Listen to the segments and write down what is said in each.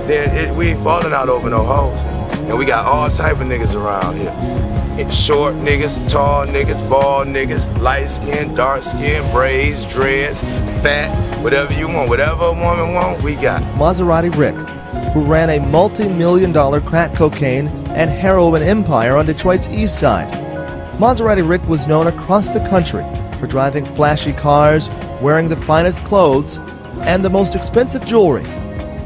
then we ain't falling out over no hoes. And we got all type of niggas around here. Short niggas, tall niggas, bald niggas, light skin, dark skin, braids, dreads, fat, whatever you want, whatever a woman want, we got. Maserati Rick, who ran a multi-million-dollar crack cocaine and heroin empire on Detroit's east side. Maserati Rick was known across the country for driving flashy cars, wearing the finest clothes, and the most expensive jewelry,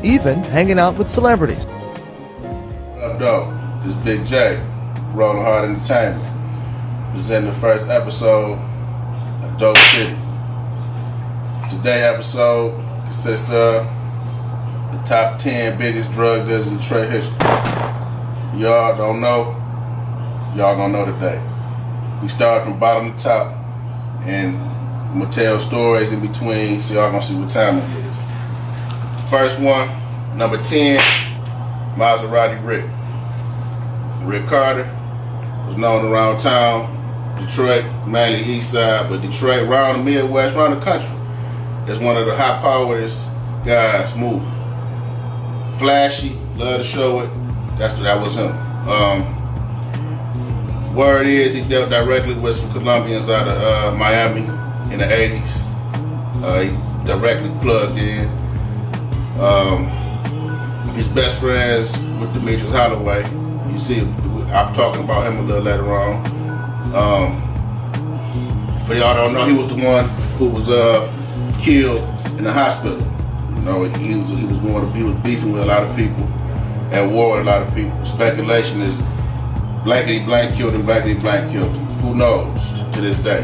even hanging out with celebrities. What up, though? This Big J, Rollin Hard Entertainment. Presenting the first episode of Dope City. Today's episode consists of the top 10 biggest drug dealers in Detroit history. Y'all don't know, y'all gonna know today. We start from bottom to top, and I'm gonna tell stories in between so y'all gonna see what time it is. First one, number 10, Maserati Rick. Rick Carter was known around town, Detroit, mainly east side, but Detroit, around the Midwest, around the country, as one of the high-powered guys moving. Flashy, love to show it. That was him. Word is he dealt directly with some Colombians out of Miami in the 80s. He directly plugged in. His best friends with Demetrius Holloway. You see, I'm talking about him a little later on. For y'all don't know, he was the one who was killed in the hospital. You know, he was beefing with a lot of people, at war with a lot of people. Speculation is blankety blank killed him, blankety blank killed him. Who knows to this day?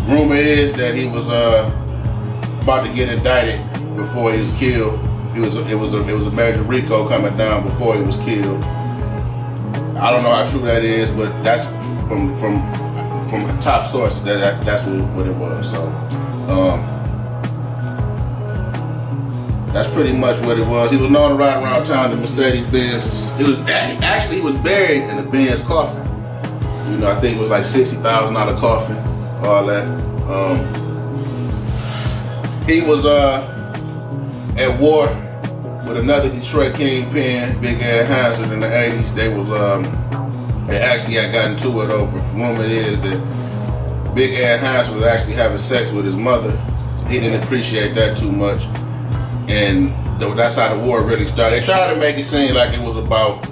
Rumor is that he was about to get indicted before he was killed. It was a major RICO coming down before he was killed. I don't know how true that is, but that's from top sources. That's what it was. So that's pretty much what it was. He was known to ride around town in Mercedes Benz. He was buried in a Benz coffin. You know, I think it was like $60,000 coffin, all that. He was at war with another Detroit kingpin, Big Ed Hansard, in the 80s. They actually had gotten to it over. Rumor is that Big Ed Hansard was actually having sex with his mother. He didn't appreciate that too much. And that's how the war really started. They tried to make it seem like it was about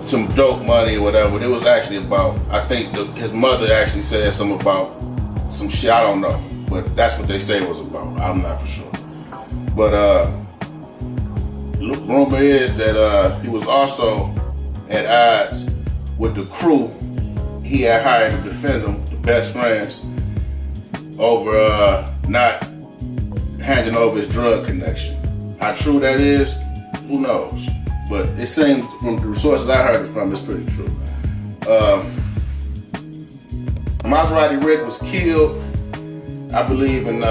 some dope money or whatever. It was actually about, I think his mother actually said something about some shit, I don't know. But that's what they say it was about. I'm not for sure. But rumor is that he was also at odds with the crew he had hired to defend him, the best friends, over not handing over his drug connection. How true that is, who knows? But it seems from the sources I heard it from, it's pretty true. Maserati Rick was killed, I believe, in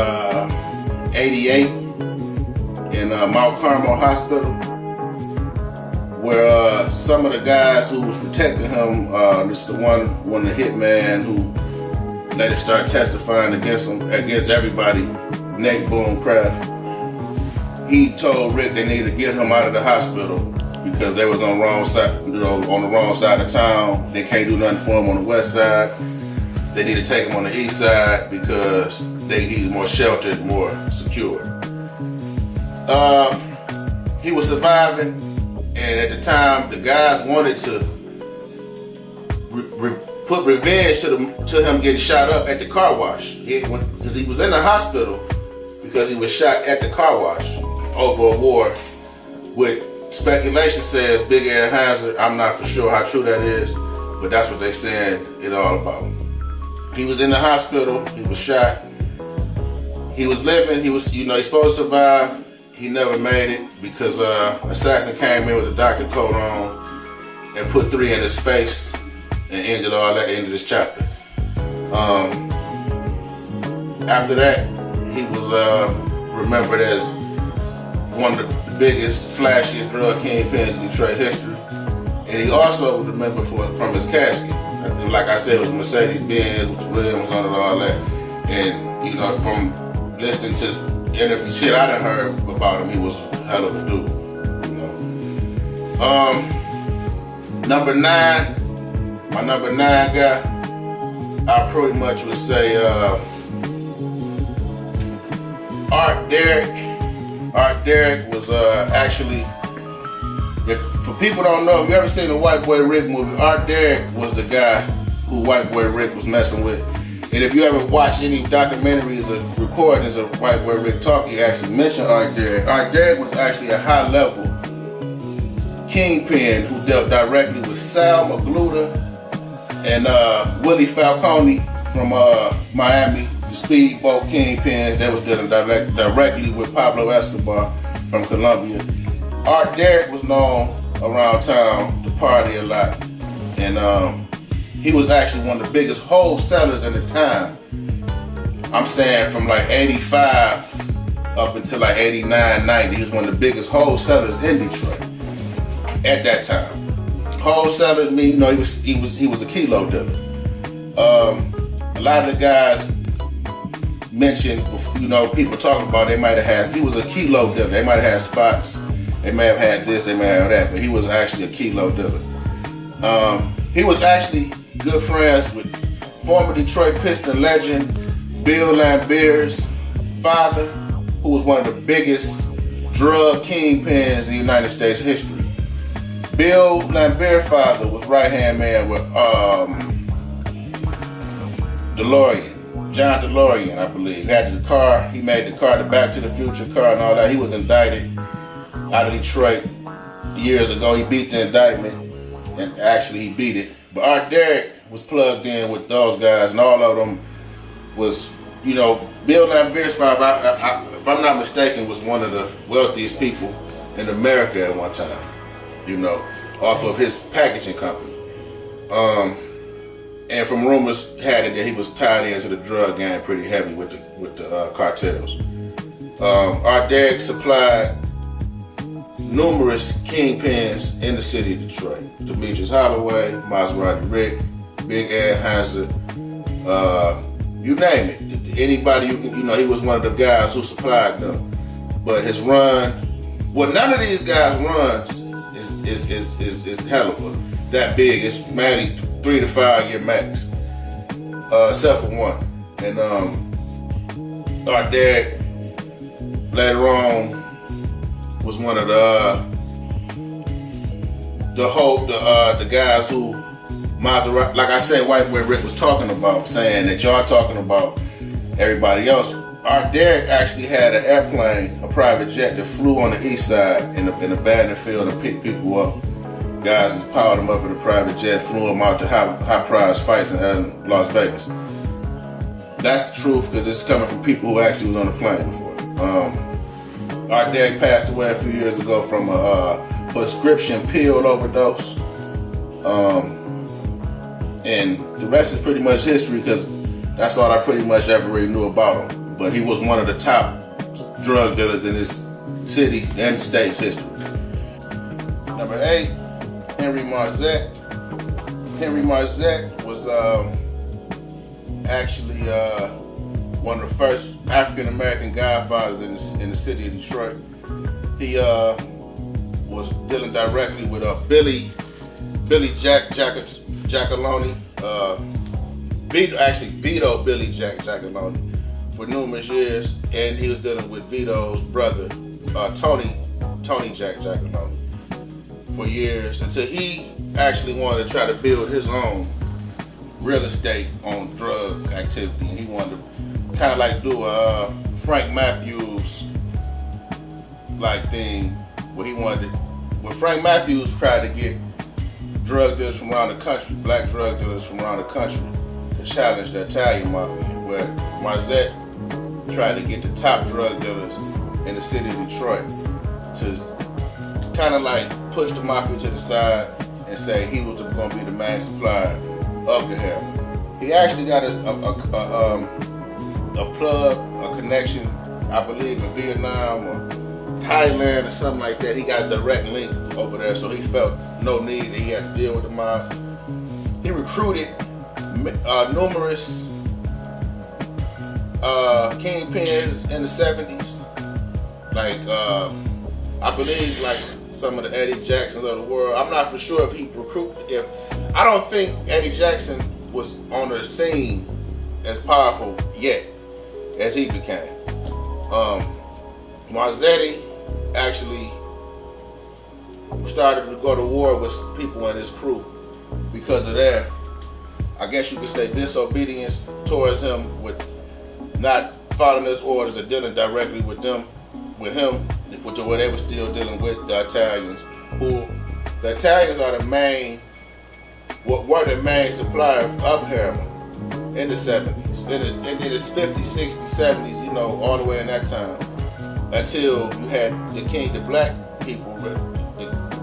'88 in Mount Carmel Hospital, where some of the guys who was protecting him, this is the one of the hitman who later started testifying against him, against everybody, Nate Boomcraft. He told Rick they needed to get him out of the hospital because they was on the wrong side, on the wrong side of town. They can't do nothing for him on the west side. They need to take him on the east side because he's more sheltered, more secure. He was surviving, and at the time, the guys wanted to put revenge to him getting shot up at the car wash. Because he was in the hospital because he was shot at the car wash over a war with, speculation says, Big Ed Hansard. I'm not for sure how true that is, but that's what they said it all about. He was in the hospital, he was shot. He was living, he's supposed to survive. He never made it because assassin came in with a doctor coat on and put 3 in his face and ended all that, ended his chapter. After that, he was remembered as one of the biggest, flashiest drug kingpins in Detroit history. And he also was remembered from his casket. Like I said, it was Mercedes Benz with the rims on it, all that. And from listening to And if the shit I done heard about him, he was a hell of a dude. You know. Number 9, my number 9 guy, I pretty much would say Art Derrick. Art Derrick was actually, for people don't know, if you ever seen the White Boy Rick movie, Art Derrick was the guy who White Boy Rick was messing with. And if you ever watch any documentaries or recordings of White Boy Rick talk, he actually mentioned Art Derrick. Art Derrick was actually a high-level kingpin who dealt directly with Sal Magluta and Willie Falcone from Miami, the speedboat kingpins that was dealing directly with Pablo Escobar from Colombia. Art Derrick was known around town to party a lot, and he was actually one of the biggest wholesalers at the time. I'm saying from like 85 up until like 89, 90, he was one of the biggest wholesalers in Detroit at that time. Wholesaler, he was a kilo dealer. A lot of the guys mentioned, people talking about, they might have had, he was a kilo dealer. They might have had spots. They may have had this, they may have that, but he was actually a kilo dealer. He was actually good friends with former Detroit Piston legend Bill Laimbeer's father, who was one of the biggest drug kingpins in United States history. Bill Laimbeer's father was right-hand man with John DeLorean, I believe. He had the car, he made the car, the Back to the Future car and all that. He was indicted out of Detroit years ago. He beat the indictment, and actually he beat it. But Art Derrick was plugged in with those guys, and all of them was, Bill Laimbeer's father, if I'm not mistaken, was one of the wealthiest people in America at one time, off of his packaging company. And from rumors had it that he was tied into the drug gang pretty heavy with the cartels. Art Derrick supplied numerous kingpins in the city of Detroit. Demetrius Holloway, Maserati Rick, Big Ed Hanser, you name it. Anybody you can, he was one of the guys who supplied them. But his run, none of these guys' runs is hell of that big. It's mainly 3 to 5 year max, except for one. And Art Derrick later on was one of the guys who Maserati, like I said, White Boy Rick was talking about, saying that y'all talking about everybody else. Art Derrick actually had an airplane, a private jet that flew on the east side in a abandoned field and picked people up. Guys just powered them up in a private jet, flew them out to high prize fights in Las Vegas. That's the truth, because it's coming from people who actually was on the plane before. Art Derrick passed away a few years ago from a prescription pill overdose. And the rest is pretty much history, because that's all I pretty much ever really knew about him. But he was one of the top drug dealers in this city and state's history. Number 8, Henry Marzette. Henry Marzette was actually one of the first African-American godfathers in the city of Detroit. He was dealing directly with Billy Giacalone, Vito Billy Giacalone for numerous years, and he was dealing with Vito's brother, Tony Giacalone, for years, until he actually wanted to try to build his own real estate on drug activity, and he wanted to kind of like do a Frank Matthews like thing, where Frank Matthews tried to get drug dealers from around the country, black drug dealers from around the country, to challenge the Italian mafia, where Marzette tried to get the top drug dealers in the city of Detroit to kind of like push the mafia to the side and say he was going to be the main supplier of the heroin. He actually got a plug, a connection, I believe in Vietnam or Thailand or something like that. He got a direct link over there, so he felt no need that he had to deal with the mob. He recruited numerous KingPins in the 70s. Like, I believe like some of the Eddie Jacksons of the world. I'm not for sure if he recruited, I don't think Eddie Jackson was on the scene as powerful yet as he became. Marzetti actually started to go to war with people in his crew because of their, I guess you could say, disobedience towards him with not following his orders or dealing directly with him, where they were still dealing with the Italians, who the Italians are the main, what were the main suppliers of heroin in the 70s, in its 50s, 60s, 70s, you know, all the way in that time, until you had the black people, the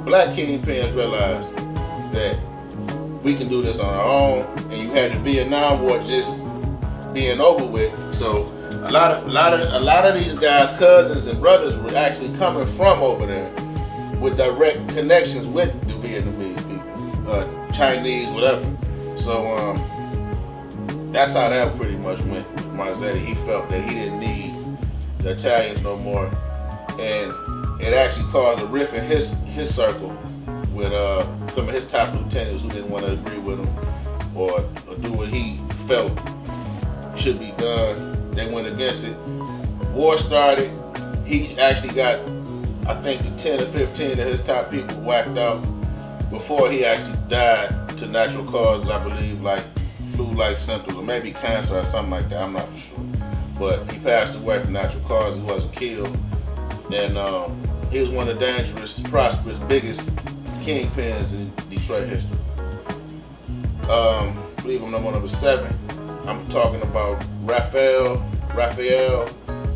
black kingpins realized that we can do this on our own, and you had the Vietnam War just being over with. So a lot of these guys, cousins and brothers, were actually coming from over there with direct connections with the Vietnamese people, Chinese, whatever. So that's how that pretty much went with Marzetti. He felt that he didn't need the Italians no more, and it actually caused a rift in his circle with some of his top lieutenants who didn't want to agree with him or do what he felt should be done. They went against it. War started. He actually got, I think, the 10 or 15 of his top people whacked out before he actually died to natural causes, I believe, like flu-like symptoms or maybe cancer or something like that. I'm not for sure. But he passed away from natural causes. He wasn't killed. And he was one of the dangerous, prosperous, biggest kingpins in Detroit history. I believe I'm number 7. I'm talking about Raphael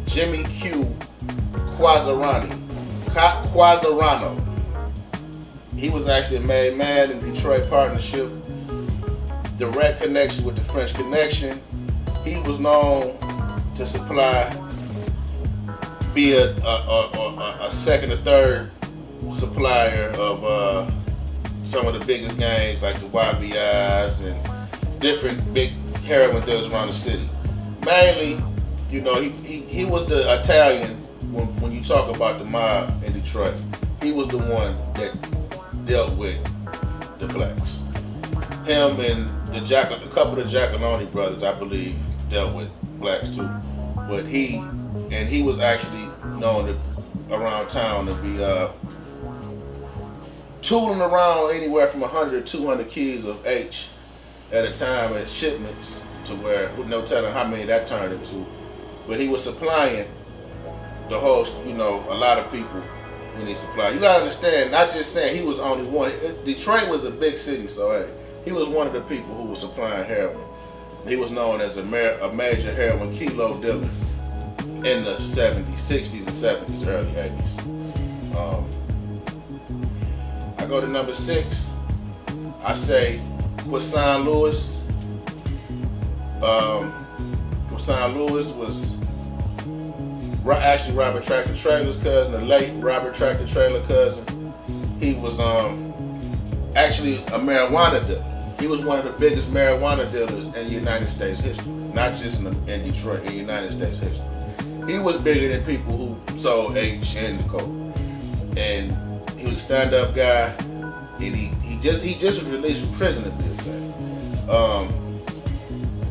Jimmy Q Quazzarano. He was actually a made man in Detroit partnership. Direct connection with the French Connection. He was known to supply, be a second or third supplier of some of the biggest gangs like the YBIs and different big heroin dealers around the city. Mainly, you know, he was the Italian when you talk about the mob in Detroit. He was the one that dealt with the blacks. Him and a couple of Giacalone brothers, I believe, dealt with blacks too. But he was actually known around town to be tooling around anywhere from 100 to 200 keys of H at a time as shipments, to where no telling how many that turned into. But he was supplying the whole, you know, a lot of people when he supplied. You gotta understand, not just saying he was only one. Detroit was a big city, so hey, he was one of the people who was supplying heroin. He was known as a major heroin kilo dealer in the 70s, 60s, and 70s, early 80s. I go to number 6. I say Quasan Lewis. Quasan Lewis was actually Robert Tractor Trailer's cousin, the late Robert Tractor Trailer cousin. He was actually a marijuana dealer. He was one of the biggest marijuana dealers in United States history, not just in Detroit, in United States history. He was bigger than people who sold H and coke. And he was a stand-up guy, and he just was released from prison, to be exact.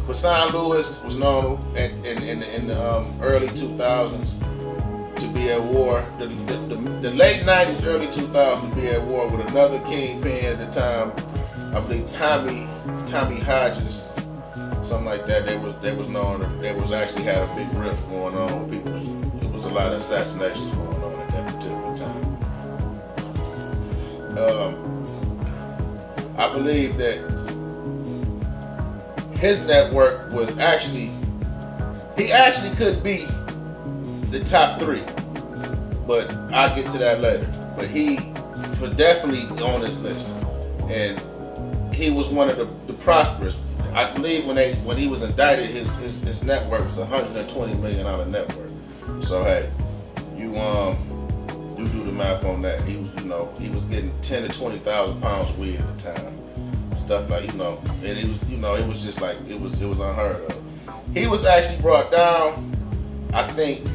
Quasan Lewis was known in the early 2000s to be at war. The late 90s, early 2000s, to be at war with another kingpin at the time. I believe Tommy Hodges, something like that. They was known. They was actually had a big rift going on with people. It was a lot of assassinations going on at that particular time. I believe that his network was he actually could be the top 3, but I'll get to that later. But he was definitely on this list, and he was one of the prosperous. I believe when he was indicted, his network was $120 million network. So hey, you do the math on that. He was getting 10 to 20,000 pounds of weed at the time, stuff like, and it was, it was just like it was unheard of. He was actually brought down, I think,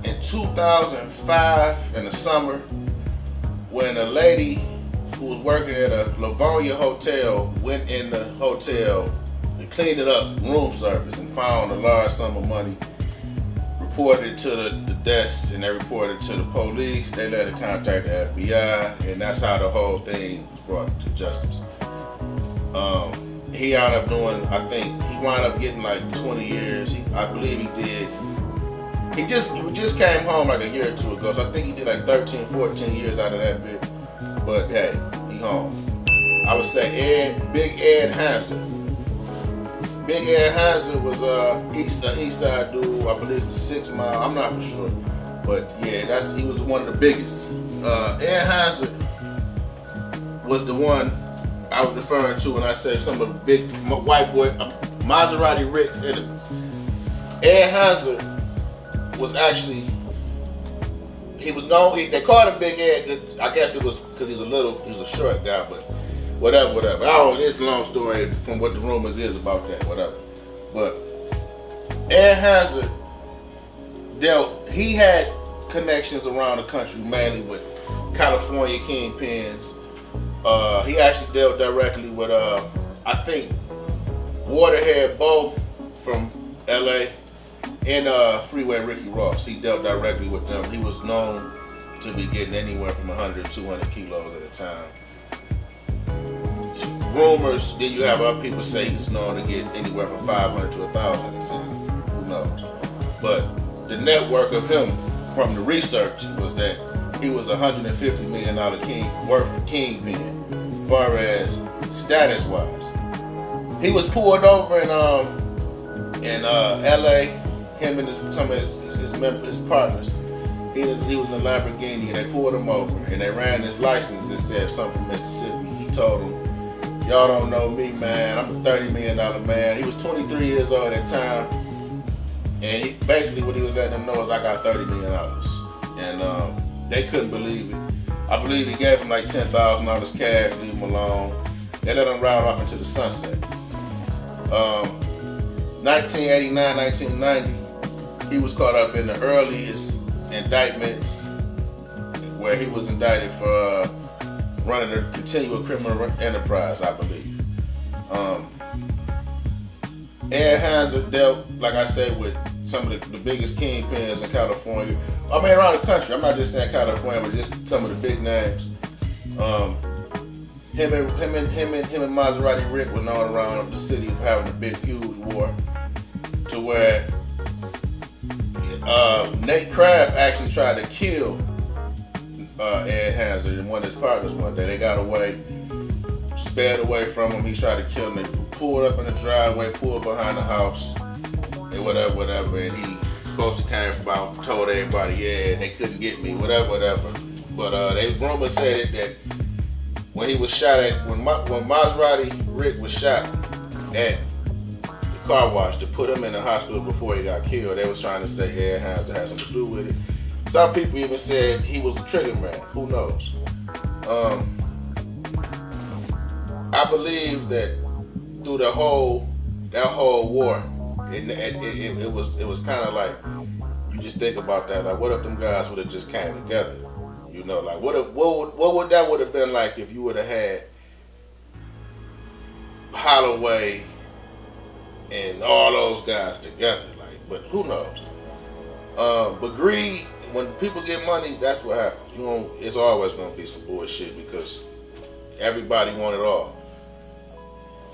in 2005 in the summer, when a lady who was working at a Livonia hotel went in the hotel and cleaned it up, room service, and found a large sum of money. Reported it to the desk, and they reported it to the police. They let it contact the FBI, and that's how the whole thing was brought to justice. He ended up doing, I think, he wound up getting like 20 years. I believe he did. He just came home like a year or two ago, so I think he did like 13, 14 years out of that bit. But hey, he home. I would say Big Ed Hanser. Big Ed Hanser was an East Side dude. I believe it was 6 Mile. I'm not for sure, but yeah, he was one of the biggest. Ed Hanser was the one I was referring to when I said some of the big white boy Maserati Ricks in it. Ed Hanser was actually, he was known. They called him Big Ed. I guess it was because he was a short guy, but. Whatever. It's a long story from what the rumors is about that, whatever. But Ed Hanser he had connections around the country, mainly with California kingpins. He actually dealt directly with, I think, Waterhead Bo from LA and Freeway Ricky Ross. He dealt directly with them. He was known to be getting anywhere from 100 to 200 kilos at a time. Rumors, then you have other people say he's known to get anywhere from 500 to 1,000 at a time. Who knows? But the network of him from the research was that he was $150 million worth kingpin, as far as status wise. He was pulled over in LA. Him and some of his partners. He was in a Lamborghini, and they pulled him over, and they ran his license and it said something from Mississippi. He told them, "Y'all don't know me, man. I'm a $30 million man." He was 23 years old at the time. And basically what he was letting them know is, I got $30 million. And they couldn't believe it. I believe he gave him like $10,000 cash, leave him alone. They let him ride off into the sunset. 1989, 1990, he was caught up in the earliest indictments where he was indicted for running a continual criminal enterprise, I believe. Ed Hanser dealt, like I said, with some of the biggest kingpins in California. I mean, around the country. I'm not just saying California, but just some of the big names. Him and Maserati Rick were known around the city for having a big, huge war, to where Nate Kraft actually tried to kill Ed Hanser and one of his partners one day. They got away, sped away from him. He tried to kill him. They pulled up in the driveway, pulled behind the house, and whatever. And he supposed to came from out, told everybody, yeah, they couldn't get me, whatever. But they rumors said it that when he was shot at, when Maserati Rick was shot at the car wash to put him in the hospital before he got killed, they was trying to say Ed Hanser had something to do with it. Some people even said he was the trigger man. Who knows? I believe that through that whole war, it was kind of like, you just think about that. Like, what if them guys would have just came together? You know, like what would that would have been like if you would have had Holloway and all those guys together? Like, but who knows? But greed, when people get money, that's what happens. It's always gonna be some bullshit because everybody want it all.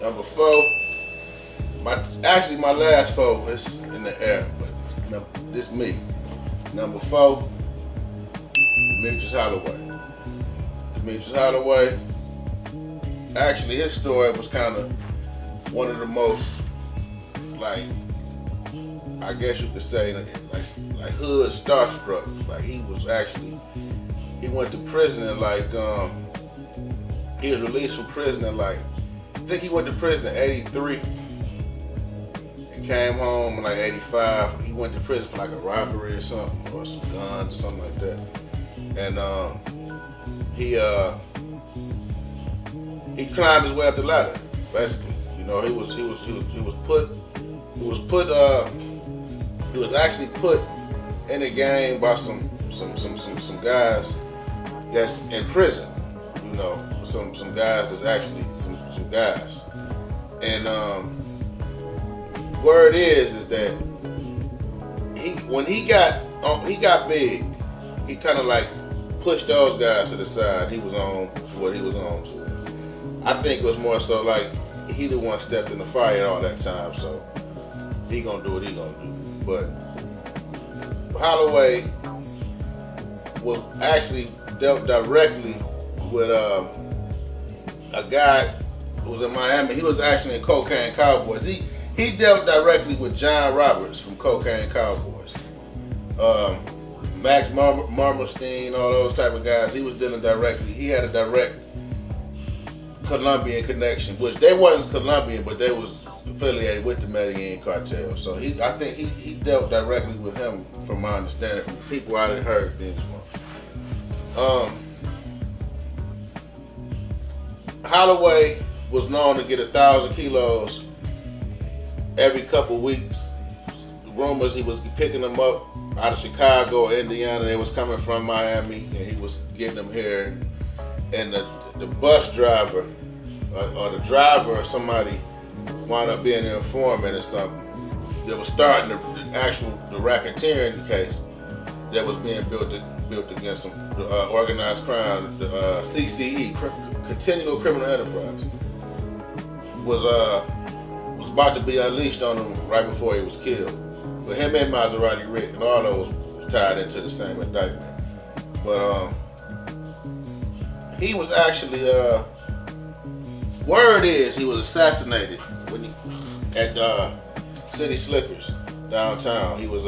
Number 4, my last 4 is in the air, but this me. Number 4, Demetrius Holloway. Demetrius Holloway, actually his story was kind of one of the most, like, I guess you could say, like hood starstruck. Like, he went to prison and he was released from prison and I think he went to prison in 83 and came home in 85. He went to prison for a robbery or something, or some guns or something like that. And he climbed his way up the ladder, basically. You know, he was put he was actually put in the game by some guys that's in prison. You know, some guys that's actually some guys. And word is that when he got big, he kind of like pushed those guys to the side. He was on what he was on to. I think it was more so like he the one stepped in the fire all that time, so he gonna do what he gonna do. But Holloway was actually dealt directly with a guy who was in Miami. He was actually in Cocaine Cowboys. He dealt directly with John Roberts from Cocaine Cowboys. Max Marmerstein, all those type of guys. He was dealing directly. He had a direct Colombian connection, which they wasn't Colombian, but they was affiliated with the Medellin cartel. So I think he dealt directly with him, from my understanding, from the people I had heard things from. Holloway was known to get 1,000 kilos every couple weeks. Rumors he was picking them up out of Chicago or Indiana. They was coming from Miami, and he was getting them here. And the bus driver or the driver or somebody wound up being an informant or something that was starting the racketeering case that was being built against some organized crime. The CCE, Continual Criminal Enterprise, was about to be unleashed on him right before he was killed. But him and Maserati Rick and all those was tied into the same indictment. But he was actually word is he was assassinated when at City Slickers downtown. He was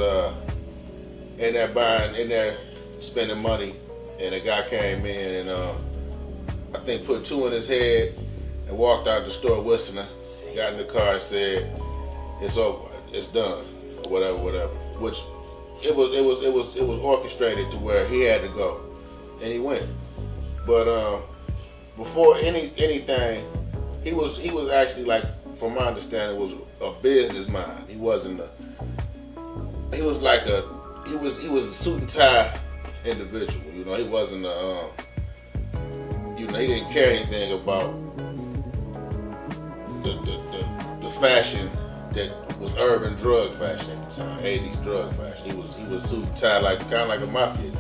in there spending money, and a guy came in and I think put 2 in his head and walked out the store whistling. He got in the car and said, "It's over, it's done," or whatever. Which it was orchestrated to where he had to go, and he went. But before anything, he was actually, like, from my understanding, was a business mind. He wasn't he was a suit and tie individual. You know, he wasn't he didn't care anything about the fashion that was urban drug fashion at the time, 80s drug fashion. He was suit and tie, kind of like a mafia dude.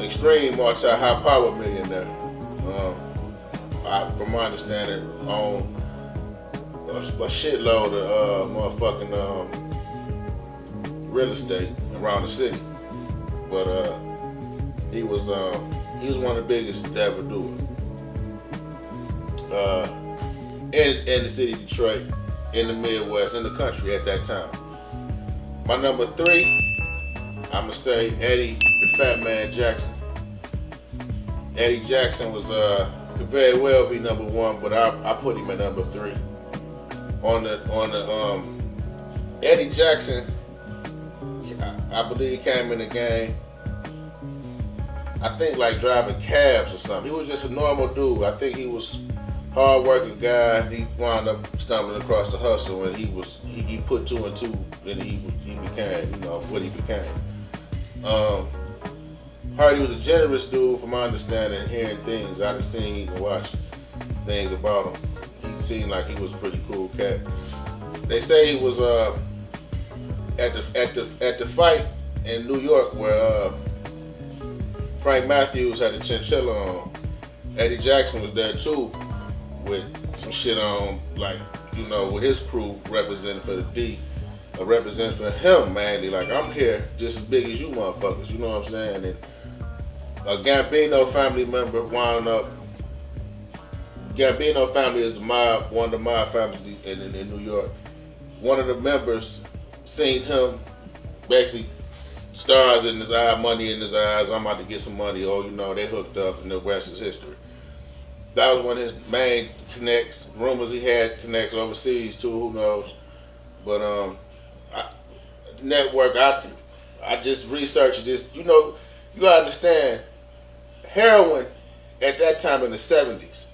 Extreme high power millionaire. From my understanding, owned a shitload of motherfucking real estate around the city. But he was one of the biggest to ever do it. In the city of Detroit, in the Midwest, in the country at that time. My number 3, I'ma say Eddie the Fat Man Jackson. Eddie Jackson was could very well be number 1, but I put him at number 3. On the Eddie Jackson, I believe came in the game, I think, like driving cabs or something. He was just a normal dude. I think he was hard-working guy. He wound up stumbling across the hustle, and he put 2 and 2, and he became, what he became. Heard he was a generous dude, from my understanding, hearing things. I done seen and watched things about him. He seemed like he was a pretty cool cat. They say he was at the fight in New York where Frank Matthews had a chinchilla on. Eddie Jackson was there too, with some shit on, like, with his crew representing for the D, representing for him mainly. Like, I'm here just as big as you motherfuckers, you know what I'm saying? And a Gambino family member wound up. Gambino family is one of the mob families in New York. One of the members seen him, basically stars in his eye, money in his eyes. I'm about to get some money. Oh, they hooked up, and the rest is history. That was one of his main connects. Rumors he had connects overseas too. Who knows? But network. I just researched this. You gotta understand. Heroin at that time in the 70s,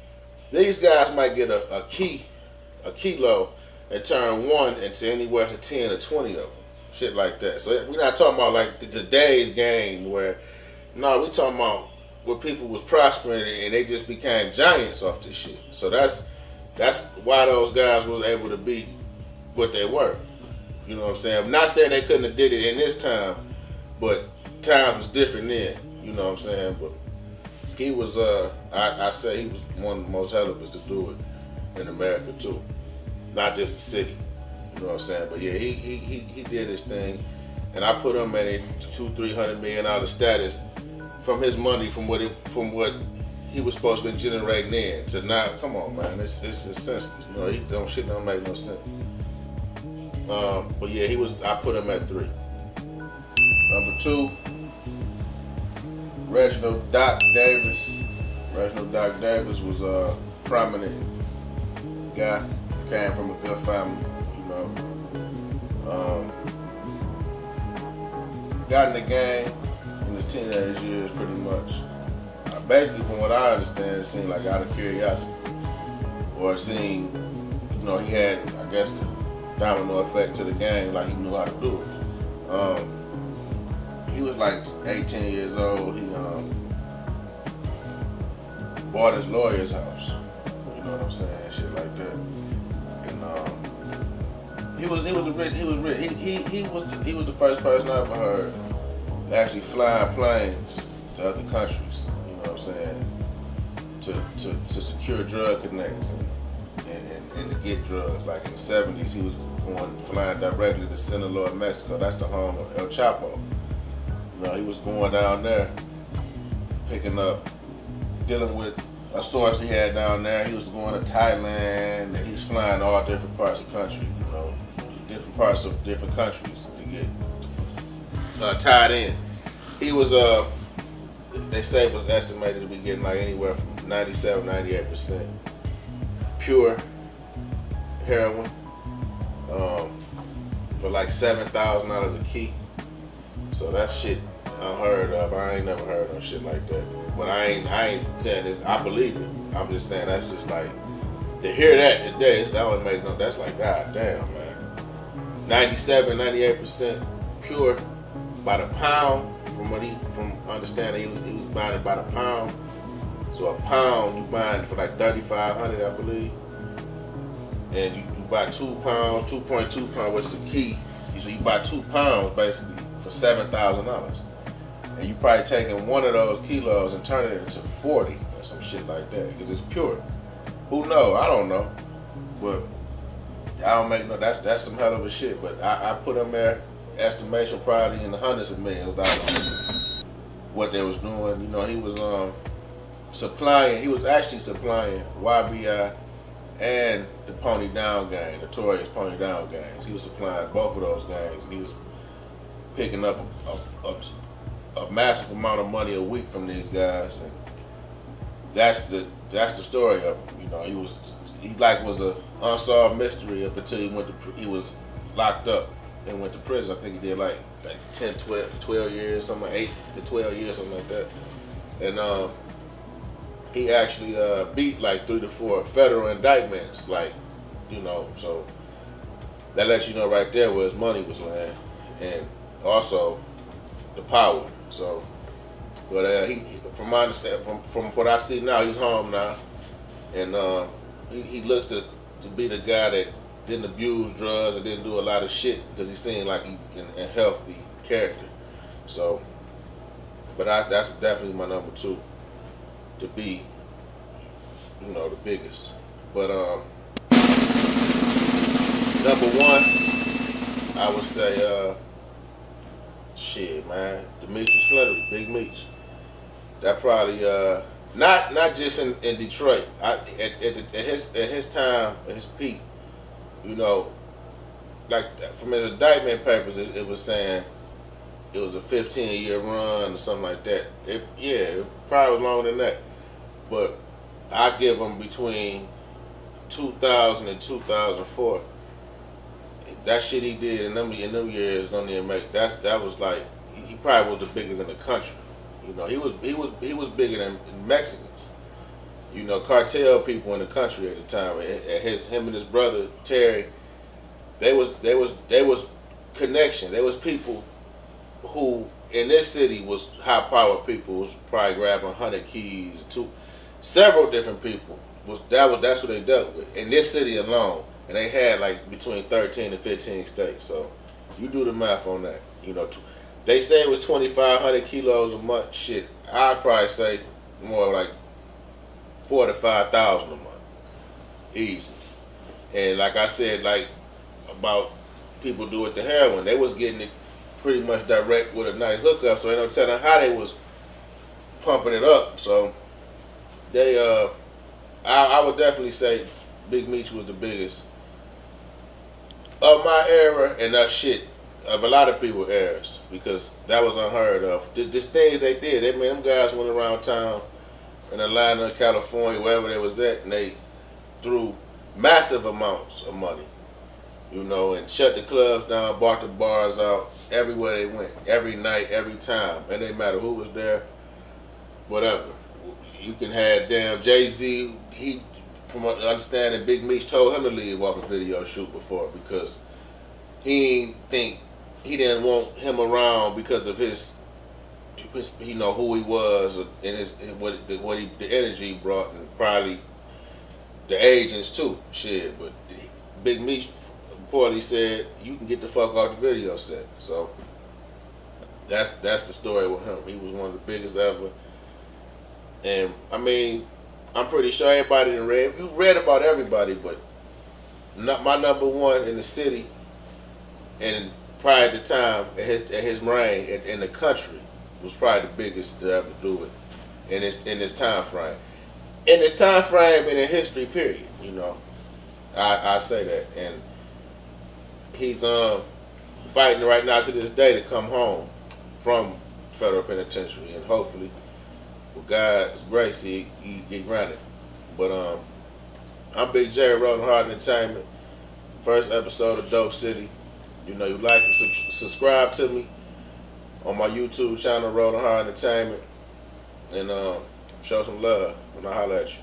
these guys might get a key a kilo and turn one into anywhere to 10 or 20 of them. Shit like that. So we're not talking about like today's game where, no, we talking about where people was prospering and they just became giants off this shit. So that's why those guys was able to be what they were. You know what I'm saying? I'm not saying they couldn't have did it in this time, but times was different then. You know what I'm saying? But he was, I say he was one of the most hell of us to do it in America too, not just the city. You know what I'm saying? But yeah, he did his thing, and I put him at a $200-300 million status from his money, from what he was supposed to be generating in to now. Come on, man, it's senseless. You know, shit don't make no sense. But yeah, I put him at 3. Number 2, Reginald Doc Davis. Reginald Doc Davis was a prominent guy, came from a good family. Got in the game in his teenage years, pretty much. Basically, from what I understand, it seemed like out of curiosity, or it seemed, he had, I guess, the domino effect to the game, like he knew how to do it. He was like 18 years old. He bought his lawyer's house. You know what I'm saying? Shit like that. And he was rich. He was the first person I ever heard actually flying planes to other countries. You know what I'm saying? To secure drug connects and to get drugs. Like in the 70s, he was flying directly to Sinaloa, Mexico. That's the home of El Chapo. He was going down there, picking up, dealing with a source he had down there. He was going to Thailand, and he's flying all different parts of the country, different parts of different countries to get tied in. He was, they say, was estimated to be getting like anywhere from 97-98% pure heroin for like $7,000 a key. So that shit unheard of. I ain't never heard no shit like that. But I ain't saying this. I believe it. I'm just saying that's just like, to hear that today, that would make no. That's like, god damn, man. 97-98% pure by the pound. From understanding, he was buying it by the pound. So a pound you buying it for like $3,500, I believe. And you buy 2 pounds, 2.2 pounds, which is a key. So you buy 2 pounds basically for $7,000. And you probably taking one of those kilos and turning it into 40 or some shit like that, because it's pure. Who knows? I don't know. But I don't make no, that's some hell of a shit. But I put them there, estimation probably in the hundreds of millions of dollars. What they was doing, he was supplying. He was actually supplying YBI and the Pony Down gang, notorious Pony Down gangs. He was supplying both of those gangs, and he was picking up a massive amount of money a week from these guys, and that's the story of him. He was a unsolved mystery up until he was locked up and went to prison. I think he did like 10, 12 years, something like 8 to 12 years, something like that. And he actually beat like 3 to 4 federal indictments, so that lets you know right there where his money was laying, and also the power. So, but from my understanding, from what I see now, he's home now, and he looks to be the guy that didn't abuse drugs and didn't do a lot of shit, because he seemed like a healthy character. So, but that's definitely my number 2 to be, the biggest. But number 1, I would say, shit, man, Demetrius Flannery, Big Meech. That probably not just in Detroit. At his time, at his peak, like from his indictment papers, it was saying it was a 15-year run or something like that. It probably was longer than that. But I give him between 2000 and 2004. That shit he did in them years don't even make. That was like, he probably was the biggest in the country. He was bigger than Mexicans. you know, cartel people in the country at the time. And him and his brother Terry, they was connection. They was people who in this city was high powered people, was probably grabbing 100 keys, several different people. That's what they dealt with in this city alone, and they had like between 13 and 15 states. So you do the math on that. You know, they say it was 2,500 kilos a month. Shit, I'd probably say more like 4,000 to 5,000 a month, easy. And like I said, like about people do with the heroin, they was getting it pretty much direct with a nice hookup, so they don't tell them how they was pumping it up. So they, I would definitely say Big Meech was the biggest of my era, and that shit of a lot of people's eras, because that was unheard of. Just things they did. They made them guys went around town in Atlanta, California, wherever they was at, and they threw massive amounts of money, you know, and shut the clubs down, bought the bars out, everywhere they went, every night, every time. It didn't matter who was there, whatever. You can have damn Jay-Z, he, from understanding, Big Meech told him to leave off a video shoot before because he didn't want him around because of his, you know, who he was and the energy he brought, and probably the agents too. Shit, but Big Meech reportedly said you can get the fuck off the video set. So that's the story with him. He was one of the biggest ever. And I mean, I'm pretty sure everybody done read. You read about everybody, but my number one in the city and prior to time at his reign in the country was probably the biggest to ever do it in this time frame. In this time frame and in history period, you know. I say that. And he's fighting right now to this day to come home from federal penitentiary, and hopefully with God's grace he granted. But I'm Big J, Rollin Hard Entertainment. First episode of Dope City. You know, you like it, subscribe to me on my YouTube channel, Rollin Hard Entertainment, and show some love when I holler at you.